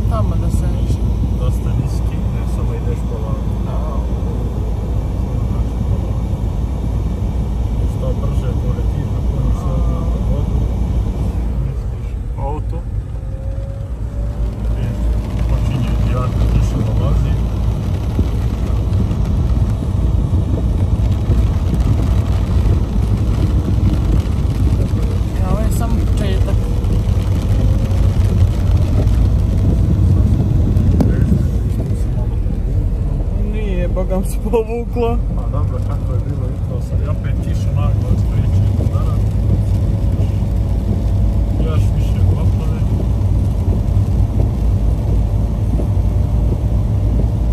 tamo da se niže. Dosta niski, ne samo ideš polako. Što brže poletiš, napuniš se odmah na vodu, misliš auto. I počinje jako više dolazi. Ja, ovo je samo početak. Nije, bogam se povuklo. Pa dobro, kako je bilo jutro, sad je opet kiša naglo od spreći dana. Još više poplave.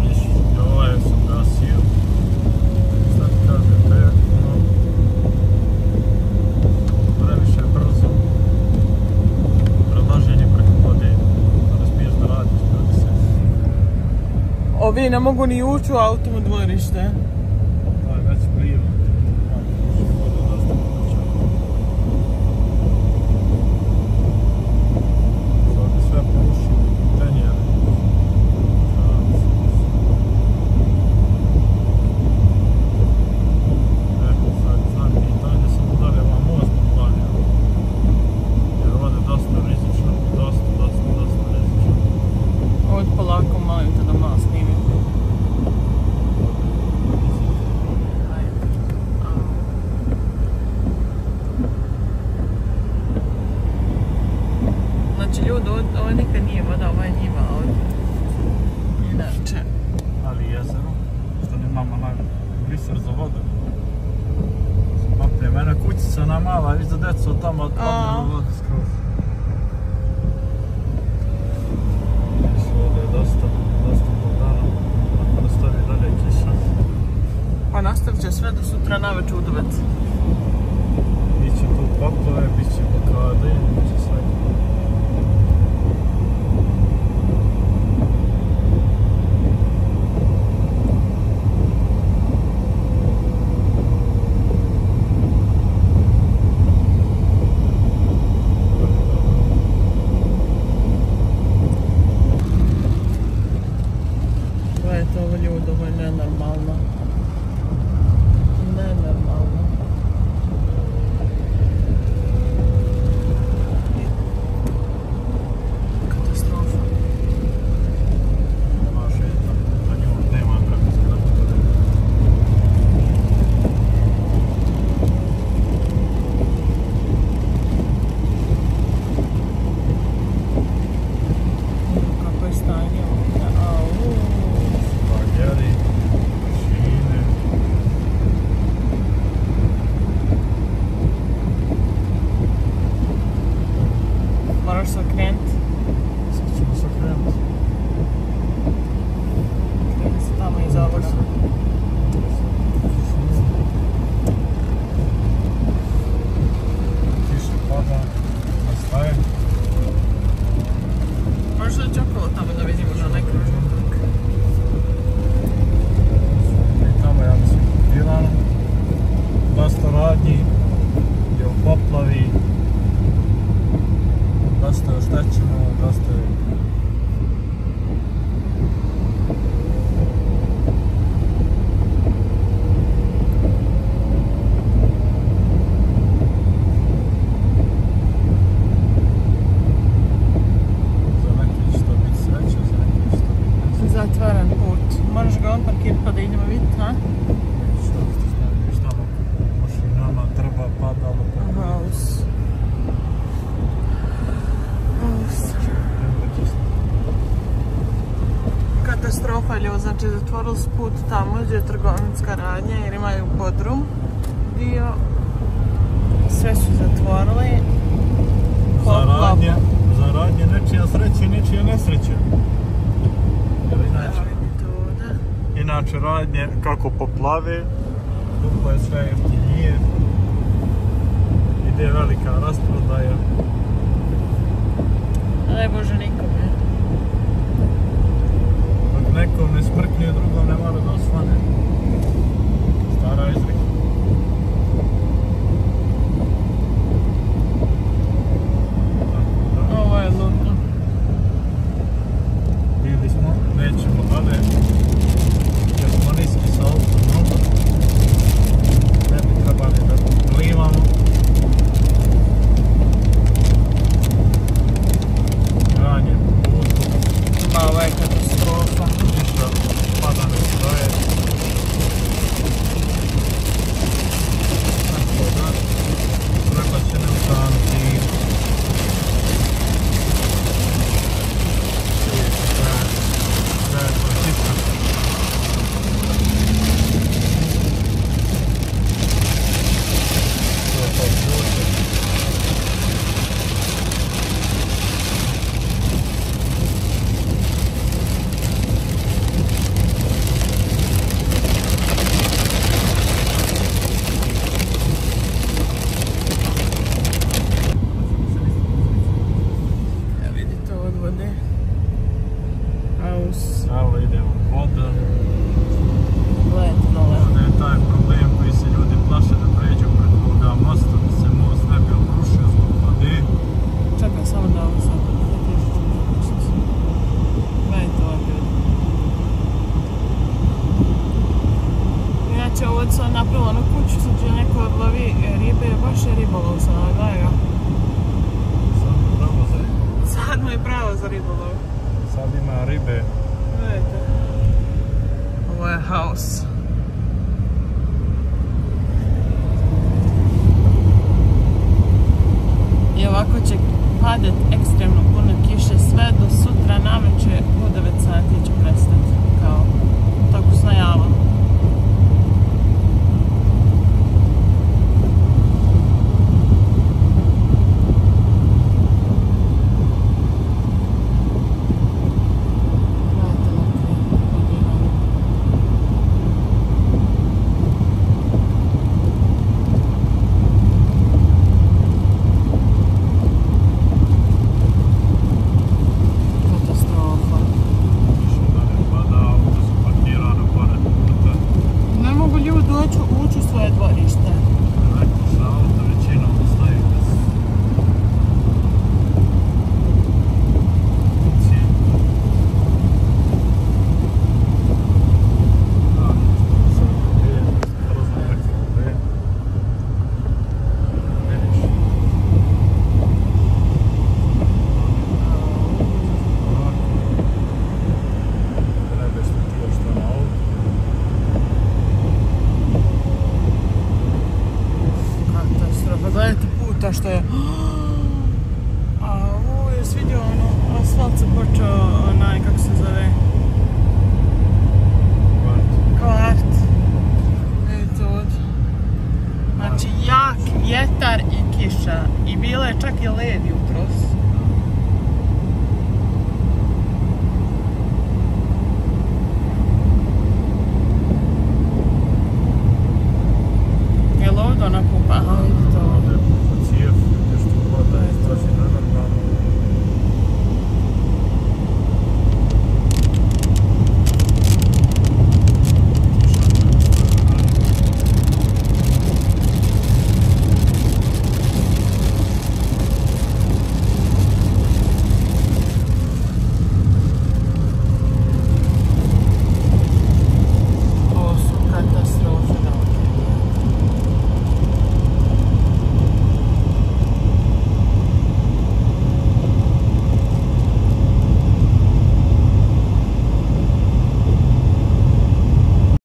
Viš, i ovaj sam gasio. Sad kaže preko, previše brzo. Prelaženje preko vode, da ne smiješ da radiš, ljudi se. Ovi ne mogu ni ući u autom u dvorište. Već prije. Sad sve poruši, tenjere. Sad znam pitanje sam udarila most planio. Jer ovdje je dosta rizično, dosta rizično. Ovdje polako, molim te da malo snimim. Znači ljudi, ovo nikad nije voda, ovo je njiva ovdje. Inače. Ali jezero, što nemamo onaj glisar za vodu. Opet, mene kućica na mala, viš da deco od tamo odpadne u vodu skroz. Viš, ovdje je dosta podana, ako nastavi dalje kiša. Pa nastavit će sve do sutra navečer u 9. Biće tu poplave, biće blokade, biće sve. Gledajte ovo ljudi, ovo je nenormalno. Nenormalno. Katastrofa. Nema šeta, na njemu nema vremenske napade. Kako je stanje ovdje? Bageri, mašine. Moraš se okrenuti. Sad ćemo se krenuti. Kreni se tamo iza ovoga. Kiša pada, nastaje. Možda je čokolo tamo da vidimo na onaj kružnik. I tamo ja mislim Bilano. Dosta radnji je u poplavi. Dosta je oštećeno, dosta je... Za neki će to biti sreća, za neki će to biti nesreća. Zatvaran put. Moraš ga on parkirati pa da idemo vidjeti, ha? Što ti znaš, tamo mašinama drva padalo. Haus. Katastrofa ljudi, znači zatvorili su put tamo gdje je trgovinska radnja jer imaju podrum dio. Sve su zatvorili. Za radnje nečija sreća i nečija nesreća. Inače radnje kako poplave, duplo je sve jeftinije, ide velika rasprodaja. Daj Bože nikome. Dok nekom ne smrkne, drugom ne mora da osvane. Stara izreka. Ovo je ludno. Evo idemo pod. Let dole. Ovdje je taj problem koji se ljudi plaše da pređu preko ovoga mosta, da se most ne bi obrušio zbog vode. Čekaj, samo da ovo sad. Gledajte ovo ljudi. Inače ovo sam napravila onu kućicu gdje neko odlovi ribe, baš je ribolov sada, gledaj ga. Sad je pravo za ribolov. Sad mu je pravo za ribolov. Sad ima ribe